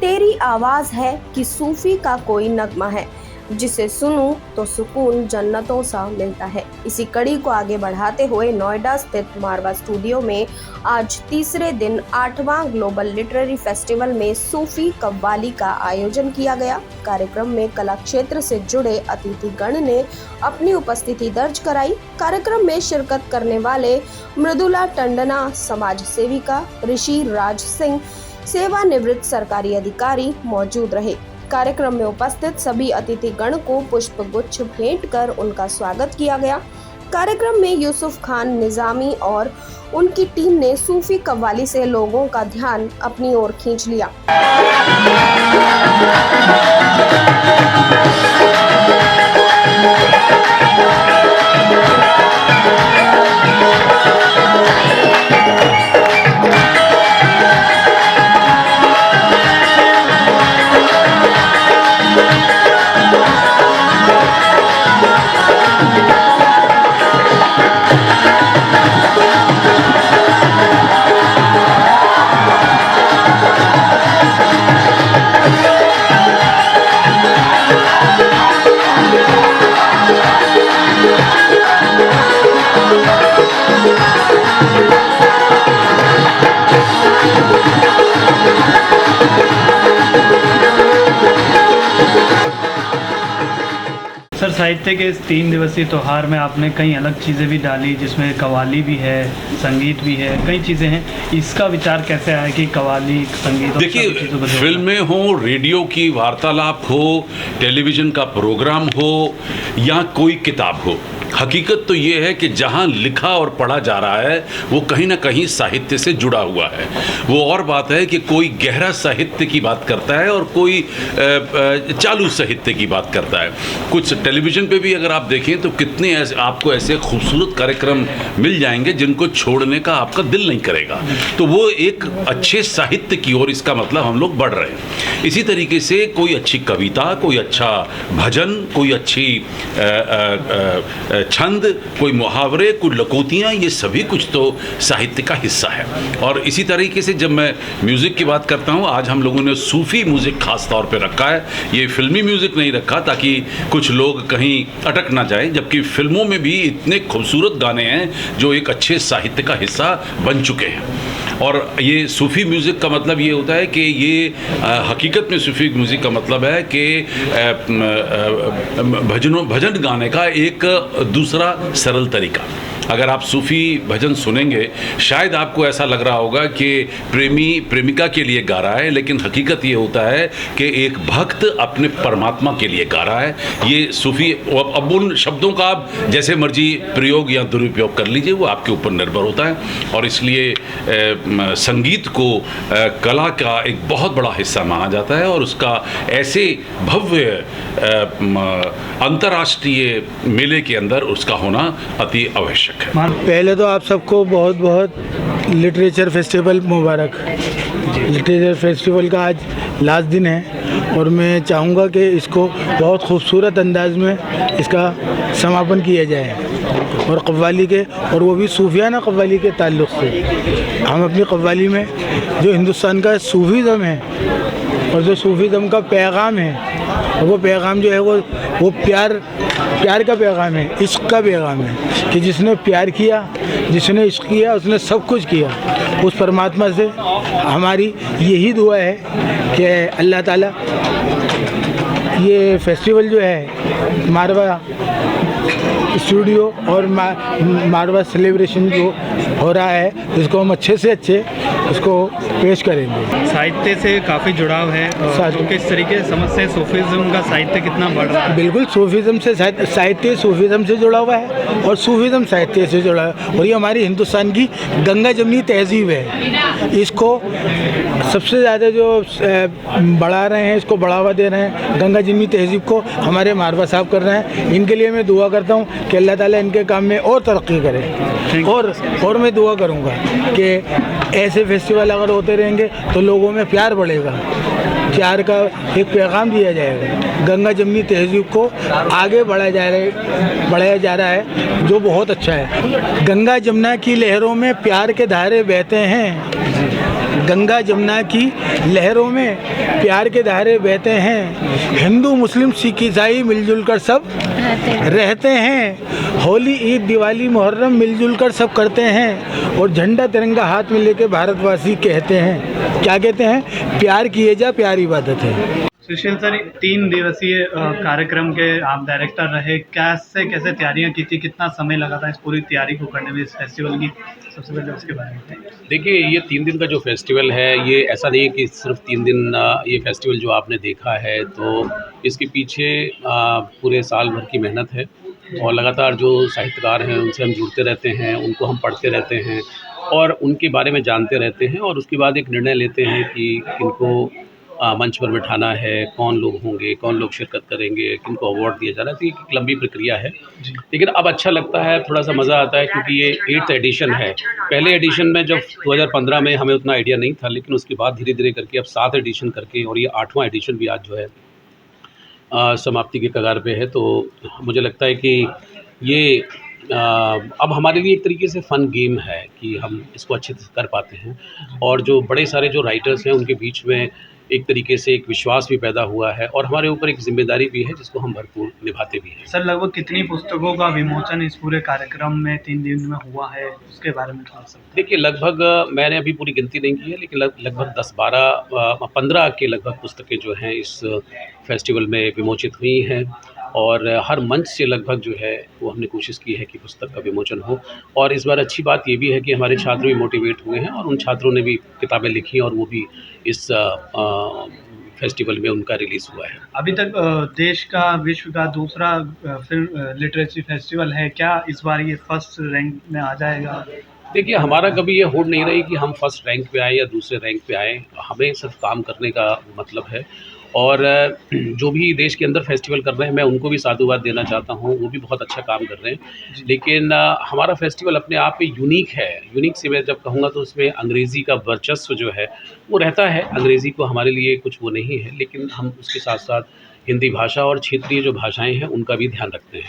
तेरी आवाज है कि सूफी का कोई नगमा है, जिसे सुनूं तो सुकून जन्नतों सा मिलता है। इसी कड़ी को आगे बढ़ाते हुए नोएडा स्थित मारवा स्टूडियो में आज तीसरे दिन 8वां ग्लोबल लिटरेरी फेस्टिवल में सूफी कव्वाली का आयोजन किया गया। कार्यक्रम में कला क्षेत्र से जुड़े अतिथिगण ने अपनी उपस्थिति दर्ज कराई। कार्यक्रम में शिरकत करने वाले मृदुला टंडना समाज सेविका, ऋषि राज सिंह सेवानिवृत्त सरकारी अधिकारी मौजूद रहे। कार्यक्रम में उपस्थित सभी अतिथिगण को पुष्प गुच्छ भेंट कर उनका स्वागत किया गया। कार्यक्रम में यूसुफ खान निजामी और उनकी टीम ने सूफी कव्वाली से लोगों का ध्यान अपनी ओर खींच लिया। सर, साहित्य के इस 3 दिवसीय त्यौहार में आपने कई अलग चीज़ें भी डाली, जिसमें कव्वाली भी है, संगीत भी है, कई चीज़ें हैं। इसका विचार कैसे आया कि कव्वाली, संगीत? देखिए, फिल्में हो, रेडियो की वार्तालाप हो, टेलीविज़न का प्रोग्राम हो या कोई किताब हो, हकीकत तो ये है कि जहाँ लिखा और पढ़ा जा रहा है वो कहीं ना कहीं साहित्य से जुड़ा हुआ है। वो और बात है कि कोई गहरा साहित्य की बात करता है और कोई चालू साहित्य की बात करता है। कुछ टेलीविज़न पे भी अगर आप देखें तो कितने ऐसे आपको ऐसे खूबसूरत कार्यक्रम मिल जाएंगे जिनको छोड़ने का आपका दिल नहीं करेगा। तो वो एक अच्छे साहित्य की ओर, इसका मतलब हम लोग बढ़ रहे हैं। इसी तरीके से कोई अच्छी कविता, कोई अच्छा भजन, कोई अच्छी छंद, कोई मुहावरे, कोई लकोतियाँ, ये सभी कुछ तो साहित्य का हिस्सा है। और इसी तरीके से जब मैं म्यूज़िक की बात करता हूँ, आज हम लोगों ने सूफ़ी म्यूज़िक खास तौर पे रखा है। ये फिल्मी म्यूज़िक नहीं रखा ताकि कुछ लोग कहीं अटक ना जाए, जबकि फिल्मों में भी इतने खूबसूरत गाने हैं जो एक अच्छे साहित्य का हिस्सा बन चुके हैं। और ये सूफ़ी म्यूज़िक का मतलब ये होता है कि ये हकीकत में सूफ़ी म्यूज़िक का मतलब है कि भजन गाने का एक दूसरा सरल तरीका। अगर आप सूफ़ी भजन सुनेंगे, शायद आपको ऐसा लग रहा होगा कि प्रेमी प्रेमिका के लिए गा रहा है, लेकिन हकीकत ये होता है कि एक भक्त अपने परमात्मा के लिए गा रहा है। ये सूफ़ी, अब उन शब्दों का आप जैसे मर्जी प्रयोग या दुरुपयोग कर लीजिए, वो आपके ऊपर निर्भर होता है। और इसलिए संगीत को कला का एक बहुत बड़ा हिस्सा माना जाता है और उसका ऐसे भव्य अंतर्राष्ट्रीय मेले के अंदर उसका होना अति आवश्यक। पहले तो आप सबको बहुत बहुत लिटरेचर फेस्टिवल मुबारक। लिटरेचर फेस्टिवल का आज लास्ट दिन है और मैं चाहूँगा कि इसको बहुत खूबसूरत अंदाज में इसका समापन किया जाए और कव्वाली के, और वो भी सूफियाना कव्वाली के ताल्लुक़ से। हम अपनी कव्वाली में जो हिंदुस्तान का सूफीज़म है और जो सूफीज़म का पैगाम है, वो पैगाम जो है वो प्यार का पैगाम है, इश्क का पैगाम है कि जिसने प्यार किया, जिसने इश्क किया, उसने सब कुछ किया। उस परमात्मा से हमारी यही दुआ है कि अल्लाह ताला ये फेस्टिवल जो है मारवा स्टूडियो और मारवा सेलिब्रेशन जो हो रहा है, इसको हम अच्छे से अच्छे इसको पेश करेंगे। साहित्य से काफ़ी जुड़ाव है, तो किस तरीके से समझते हैं सूफीज़म का साहित्य कितना बढ़ रहा है? बिल्कुल, सूफीज़म से साहित्य सूफीज़म से जुड़ा हुआ है और सूफीज़म साहित्य से जुड़ा है। और ये हमारी हिंदुस्तान की गंगा जमनी तहजीब है। इसको सबसे ज़्यादा जो बढ़ा रहे हैं, इसको बढ़ावा दे रहे हैं, गंगा जमनी तहजीब को हमारे मारवा साहब कर रहे हैं। इनके लिए मैं दुआ करता हूँ कि अल्लाह ताला इनके काम में और तरक्की करे। और मैं दुआ करूँगा कि ऐसे फेस्टिवल अगर होते रहेंगे तो लोगों में प्यार बढ़ेगा, प्यार का एक पैगाम दिया जाएगा। गंगा जमनी तहजीब को आगे बढ़ाया जा रहा है, जो बहुत अच्छा है। गंगा जमुना की लहरों में प्यार के धारे बहते हैं, गंगा जमुना की लहरों में प्यार के धारे बहते हैं। हिंदू मुस्लिम सिख ईसाई मिलजुल कर सब रहते हैं। होली ईद दिवाली मुहर्रम मिलजुल कर सब करते हैं। और झंडा तिरंगा हाथ में लेके भारतवासी कहते हैं, क्या कहते हैं, प्यार किए जा, प्यार इबादत है। सुशील सर, 3 दिवसीय कार्यक्रम के आप डायरेक्टर रहे, कैसे कैसे तैयारियां की थी, कितना समय लगा था इस पूरी तैयारी को करने में, इस फेस्टिवल की? सबसे पहले उसके बारे में बताइए। देखिए, ये 3 दिन का जो फेस्टिवल है, ये ऐसा नहीं है कि सिर्फ 3 दिन ये फेस्टिवल जो आपने देखा है, तो इसके पीछे पूरे साल भर की मेहनत है। और लगातार जो साहित्यकार हैं उनसे हम जुड़ते रहते हैं, उनको हम पढ़ते रहते हैं और उनके बारे में जानते रहते हैं, और उसके बाद एक निर्णय लेते हैं कि किनको मंच पर बिठाना है, कौन लोग होंगे, कौन लोग शिरकत करेंगे, किनको अवार्ड दिया जा रहा है। तो एक लंबी प्रक्रिया है, लेकिन अब अच्छा लगता है, थोड़ा सा मज़ा आता है, क्योंकि ये 8th एडिशन है। पहले एडिशन में जब 2015 में हमें उतना आइडिया नहीं था, लेकिन उसके बाद धीरे धीरे करके अब 7 एडिशन करके, और ये 8वां एडिशन भी आज जो है समाप्ति के कगार पे है। तो मुझे लगता है कि ये अब हमारे लिए एक तरीके से फ़न गेम है कि हम इसको अच्छे से कर पाते हैं, और जो बड़े सारे जो राइटर्स हैं उनके बीच में एक तरीके से एक विश्वास भी पैदा हुआ है, और हमारे ऊपर एक जिम्मेदारी भी है जिसको हम भरपूर निभाते भी हैं। सर, लगभग कितनी पुस्तकों का विमोचन इस पूरे कार्यक्रम में 3 दिन में हुआ है, उसके बारे में थोड़ा सा? देखिए, लगभग मैंने अभी पूरी गिनती नहीं की है, लेकिन लगभग 10-12-15 के लगभग पुस्तकें जो हैं इस फेस्टिवल में विमोचित हुई हैं, और हर मंच से लगभग जो है वो हमने कोशिश की है कि पुस्तक का विमोचन हो। और इस बार अच्छी बात ये भी है कि हमारे छात्र भी मोटिवेट हुए हैं, और उन छात्रों ने भी किताबें लिखी, और वो भी इस फेस्टिवल में उनका रिलीज़ हुआ है। अभी तक देश का, विश्व का दूसरा फिल्म लिटरेचर फेस्टिवल है, क्या इस बार ये फर्स्ट रैंक में आ जाएगा? देखिए, हमारा कभी ये होड़ नहीं रही कि हम फर्स्ट रैंक पे आए या दूसरे रैंक पे आए। हमें सिर्फ काम करने का मतलब है, और जो भी देश के अंदर फेस्टिवल कर रहे हैं, मैं उनको भी साधुवाद देना चाहता हूँ, वो भी बहुत अच्छा काम कर रहे हैं। लेकिन हमारा फेस्टिवल अपने आप में यूनिक है। यूनिक से मैं जब कहूँगा तो उसमें अंग्रेज़ी का वर्चस्व जो है वो रहता है। अंग्रेज़ी को हमारे लिए कुछ वो नहीं है, लेकिन हम उसके साथ साथ हिंदी भाषा और क्षेत्रीय जो भाषाएँ हैं उनका भी ध्यान रखते हैं।